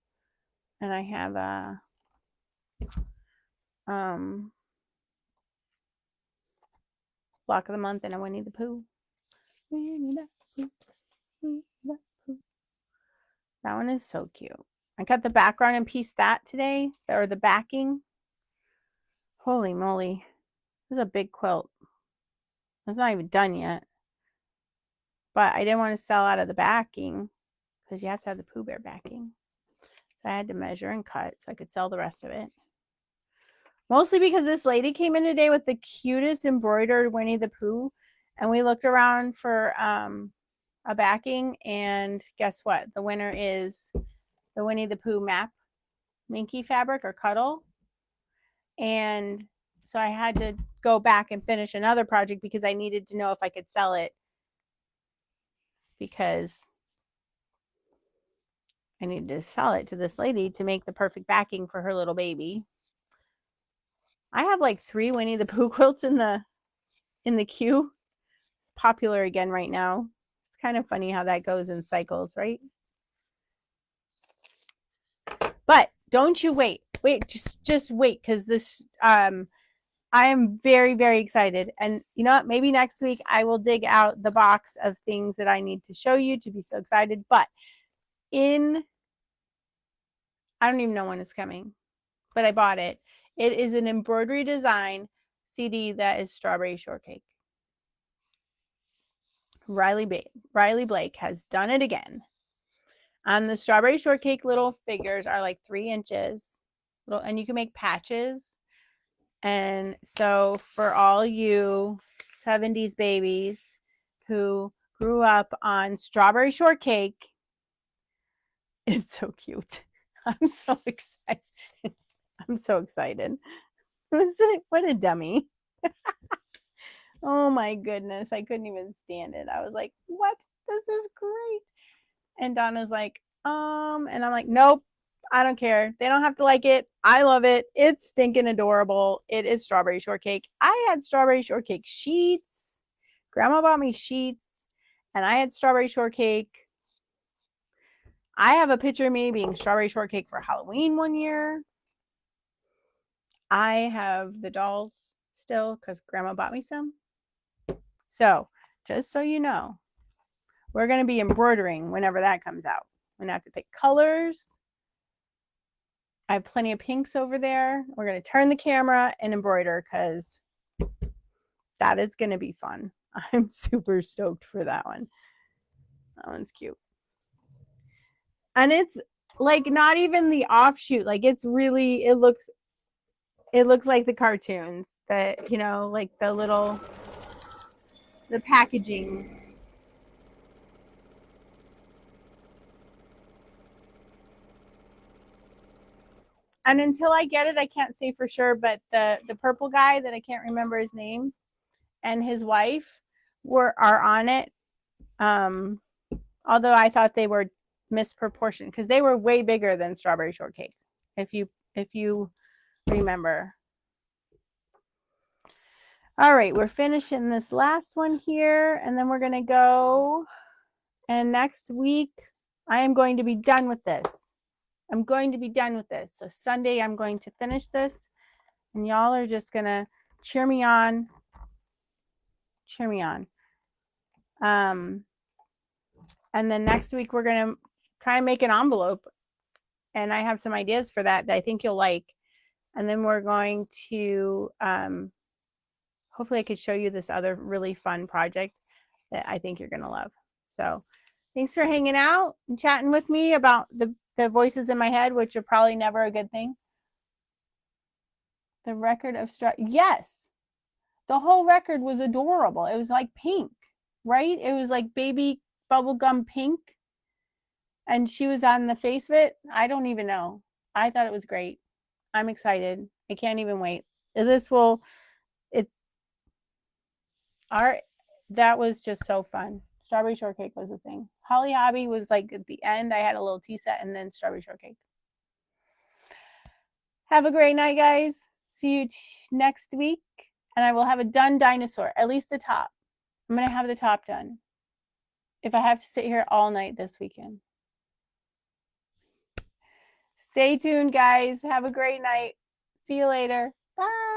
And I have a block of the month and a Winnie the Pooh. Winnie the Pooh. Winnie the Pooh. That one is so cute. I cut the background and pieced that today, or the backing. Holy moly. This is a big quilt. It's not even done yet. But I didn't want to sell out of the backing because you have to have the Pooh Bear backing. So I had to measure and cut so I could sell the rest of it. Mostly because this lady came in today with the cutest embroidered Winnie the Pooh. And we looked around for a backing. And guess what? The winner is the Winnie the Pooh map Minky fabric or Cuddle. And so I had to go back and finish another project because I needed to know if I could sell it, because I needed to sell it to this lady to make the perfect backing for her little baby. I have like 3 Winnie the Pooh quilts in the queue. It's popular again right now. It's kind of funny how that goes in cycles, right? But don't you wait. Just wait, because this I am very, very excited. And you know what? Maybe next week I will dig out the box of things that I need to show you to be so excited. But I don't even know when it's coming, but I bought it. It is an embroidery design CD that is Strawberry Shortcake. Riley Blake has done it again. The Strawberry Shortcake little figures are like 3 inches, and you can make patches. And so for all you 70s babies who grew up on Strawberry Shortcake, it's so cute. I'm so excited. I'm so excited. What a dummy. Oh my goodness. I couldn't even stand it. I was like, what? This is great. And Donna's like, and I'm like, nope, I don't care. They don't have to like it. I love it. It's stinking adorable. It is Strawberry Shortcake. I had Strawberry Shortcake sheets. Grandma bought me sheets, and I had Strawberry Shortcake. I have a picture of me being Strawberry Shortcake for Halloween one year. I have the dolls still because Grandma bought me some. So, just so you know, we're going to be embroidering whenever that comes out. I'm going to have to pick colors. I have plenty of pinks over there. We're going to turn the camera and embroider because that is going to be fun. I'm super stoked for that one. That one's cute. And it's like not even the offshoot. Like it's really, it looks like the cartoons that, like the packaging. And until I get it, I can't say for sure, but the purple guy that I can't remember his name and his wife are on it. Although I thought they were misproportioned because they were way bigger than Strawberry Shortcake, if you remember. All right, we're finishing this last one here, and then we're going to go, and next week I am going to be done with this. I'm going to be done with this. So Sunday I'm going to finish this, and y'all are just going to cheer me on. And then next week we're going to try and make an envelope, and I have some ideas for that I think you'll like. And then we're going to hopefully I could show you this other really fun project that I think you're going to love. So thanks for hanging out and chatting with me about the voices in my head, which are probably never a good thing. The record of yes, the whole record was adorable. It was like pink, right? It was like baby bubblegum pink, and she was on the face of it. I don't even know. I thought it was great. I'm excited. I can't even wait. That was just so fun. Strawberry Shortcake was a thing. Holly Hobby was like at the end. I had a little tea set and then Strawberry Shortcake. Have a great night, guys. See you next week. And I will have a done dinosaur, at least the top. I'm going to have the top done if I have to sit here all night this weekend. Stay tuned, guys. Have a great night. See you later. Bye.